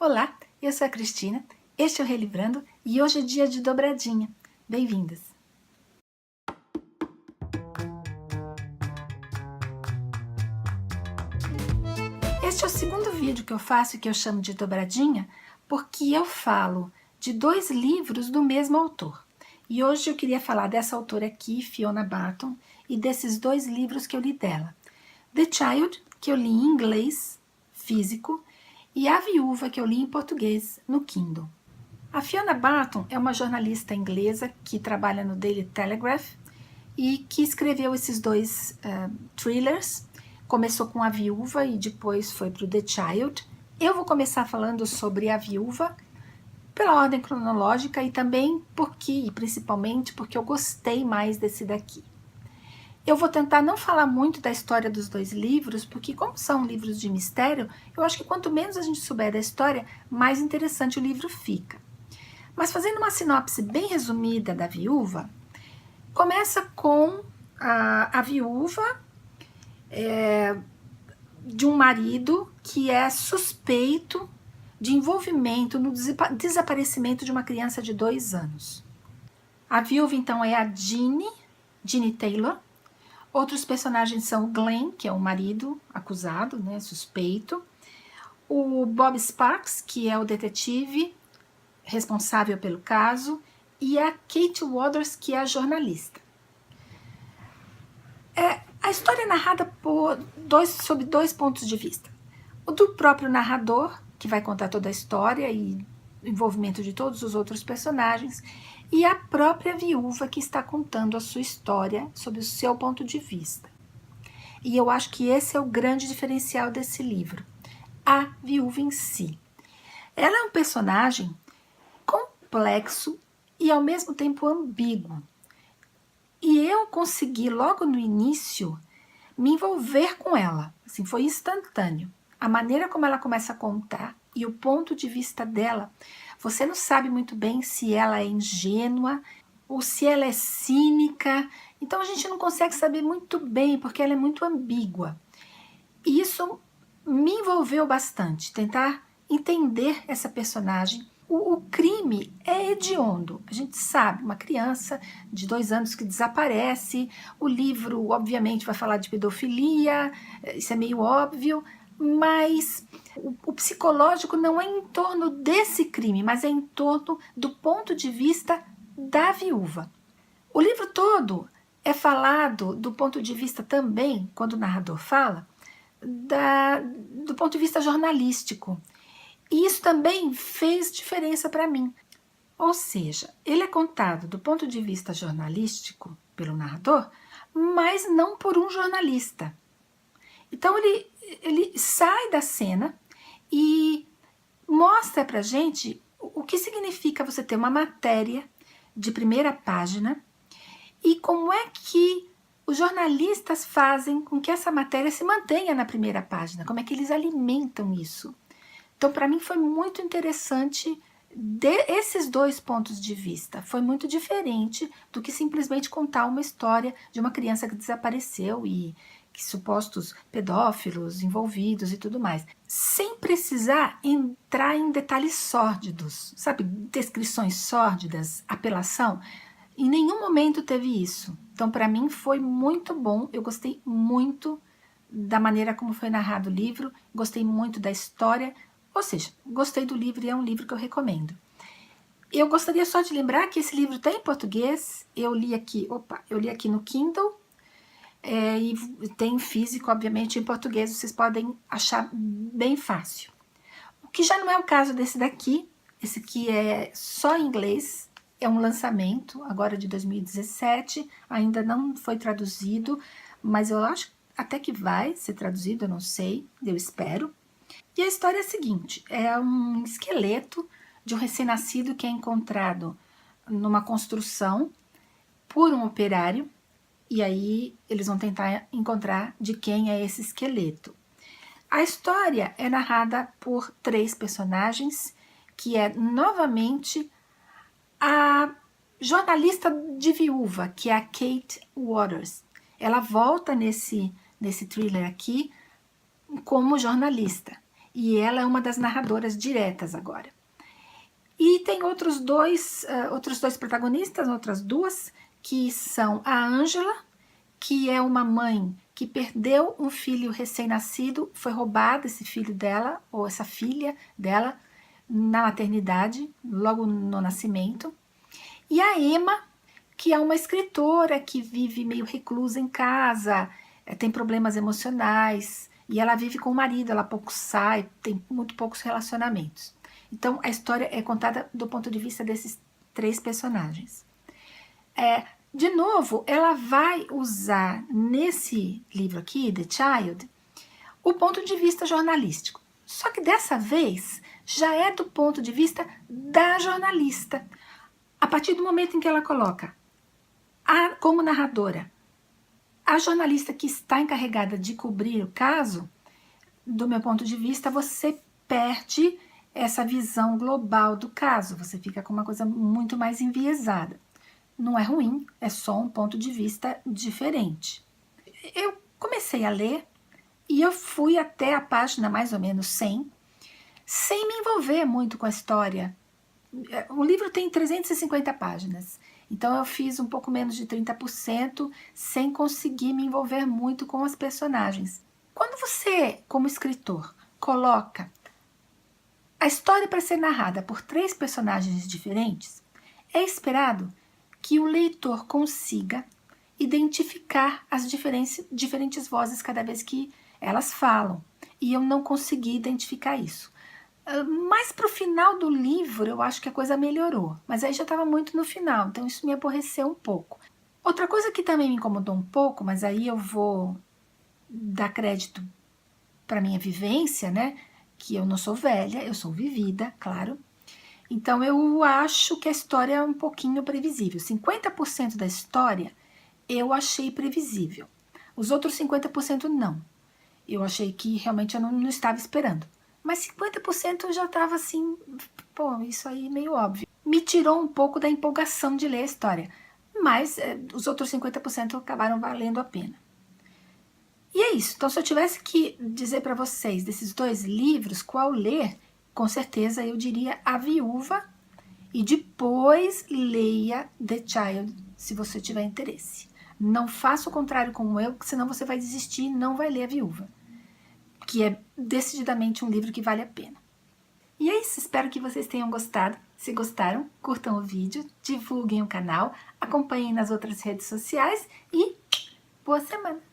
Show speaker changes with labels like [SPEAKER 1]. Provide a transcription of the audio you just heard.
[SPEAKER 1] Olá, eu sou a Cristina, este é o Relivrando e hoje é dia de dobradinha. Bem-vindas! Este é o segundo vídeo que eu faço e que eu chamo de dobradinha porque eu falo de dois livros do mesmo autor. E hoje eu queria falar dessa autora aqui, Fiona Barton, e desses dois livros que eu li dela. The Child, que eu li em inglês, físico, e A Viúva, que eu li em português, no Kindle. A Fiona Barton é uma jornalista inglesa que trabalha no Daily Telegraph e que escreveu esses dois thrillers. Começou com A Viúva e depois foi para o The Child. Eu vou começar falando sobre A Viúva pela ordem cronológica e também e principalmente porque eu gostei mais desse daqui. Eu vou tentar não falar muito da história dos dois livros, porque como são livros de mistério, eu acho que quanto menos a gente souber da história, mais interessante o livro fica. Mas fazendo uma sinopse bem resumida da Viúva, começa com a viúva de um marido que é suspeito de envolvimento no desaparecimento de uma criança de 2 anos. A viúva, então, é a Jeannie Taylor. Outros personagens são o Glenn, que é o marido acusado, né, suspeito. O Bob Sparks, que é o detetive responsável pelo caso. E a Kate Waters, que é a jornalista. A história é narrada sob dois pontos de vista. O do próprio narrador, que vai contar toda a história e o envolvimento de todos os outros personagens, e a própria viúva que está contando a sua história sob o seu ponto de vista. E eu acho que esse é o grande diferencial desse livro, a viúva em si. Ela é um personagem complexo e ao mesmo tempo ambíguo. E eu consegui logo no início me envolver com ela, assim, foi instantâneo. A maneira como ela começa a contar e o ponto de vista dela, você não sabe muito bem se ela é ingênua ou se ela é cínica, então a gente não consegue saber muito bem porque ela é muito ambígua. E isso me envolveu bastante, tentar entender essa personagem. O crime é hediondo, a gente sabe, uma criança de 2 anos que desaparece, o livro obviamente vai falar de pedofilia, isso é meio óbvio, mas o psicológico não é em torno desse crime, mas é em torno do ponto de vista da viúva. O livro todo é falado do ponto de vista também, quando o narrador fala, do ponto de vista jornalístico. E isso também fez diferença para mim. Ou seja, ele é contado do ponto de vista jornalístico pelo narrador, mas não por um jornalista. Então ele sai da cena e mostra pra gente o que significa você ter uma matéria de primeira página e como é que os jornalistas fazem com que essa matéria se mantenha na primeira página, como é que eles alimentam isso. Então, para mim foi muito interessante esses dois pontos de vista. Foi muito diferente do que simplesmente contar uma história de uma criança que desapareceu e que supostos pedófilos envolvidos e tudo mais. Sem precisar entrar em detalhes sórdidos, sabe? Descrições sórdidas, apelação. Em nenhum momento teve isso. Então, para mim foi muito bom. Eu gostei muito da maneira como foi narrado o livro. Gostei muito da história. Ou seja, gostei do livro e é um livro que eu recomendo. Eu gostaria só de lembrar que esse livro está em português, eu li aqui no Kindle, e tem físico, obviamente, em português, vocês podem achar bem fácil. O que já não é o caso desse daqui, esse aqui é só em inglês, é um lançamento, agora de 2017, ainda não foi traduzido, mas eu acho até que vai ser traduzido, eu não sei, eu espero. E a história é a seguinte, é um esqueleto de um recém-nascido que é encontrado numa construção por um operário, e aí eles vão tentar encontrar de quem é esse esqueleto. A história é narrada por 3 personagens, que é novamente a jornalista de viúva, que é a Kate Waters. Ela volta nesse thriller aqui como jornalista. e ela é uma das narradoras diretas agora. E tem outros dois protagonistas, outras duas, que são a Ângela, que é uma mãe que perdeu um filho recém-nascido, foi roubado esse filho dela, ou essa filha dela, na maternidade, logo no nascimento. E a Emma, que é uma escritora que vive meio reclusa em casa, tem problemas emocionais, e ela vive com o marido, ela pouco sai, tem muito poucos relacionamentos. Então a história é contada do ponto de vista desses 3 personagens. De novo, ela vai usar nesse livro aqui, The Child, o ponto de vista jornalístico. Só que dessa vez já é do ponto de vista da jornalista. A partir do momento em que ela coloca como narradora a jornalista que está encarregada de cobrir o caso, do meu ponto de vista, você perde essa visão global do caso, você fica com uma coisa muito mais enviesada. Não é ruim, é só um ponto de vista diferente. Eu comecei a ler e eu fui até a página mais ou menos 100, sem me envolver muito com a história. O livro tem 350 páginas, então eu fiz um pouco menos de 30% sem conseguir me envolver muito com as personagens. Quando você, como escritor, coloca a história para ser narrada por 3 personagens diferentes, é esperado que o leitor consiga identificar as diferentes vozes cada vez que elas falam. E eu não consegui identificar isso. Mas para o final do livro, eu acho que a coisa melhorou. Mas aí já estava muito no final, então isso me aborreceu um pouco. Outra coisa que também me incomodou um pouco, mas aí eu vou dar crédito para minha vivência, né? Que eu não sou velha, eu sou vivida, claro. Então eu acho que a história é um pouquinho previsível. 50% da história eu achei previsível. Os outros 50% não. Eu achei que realmente eu não estava esperando. Mas 50% eu já estava assim, pô, isso aí é meio óbvio. Me tirou um pouco da empolgação de ler a história. Mas os outros 50% acabaram valendo a pena. E é isso. Então, se eu tivesse que dizer para vocês desses 2 livros, qual ler, com certeza eu diria A Viúva e depois leia The Child, se você tiver interesse. Não faça o contrário como eu, porque senão você vai desistir e não vai ler A Viúva, que é decididamente um livro que vale a pena. E é isso, espero que vocês tenham gostado. Se gostaram, curtam o vídeo, divulguem o canal, acompanhem nas outras redes sociais e boa semana!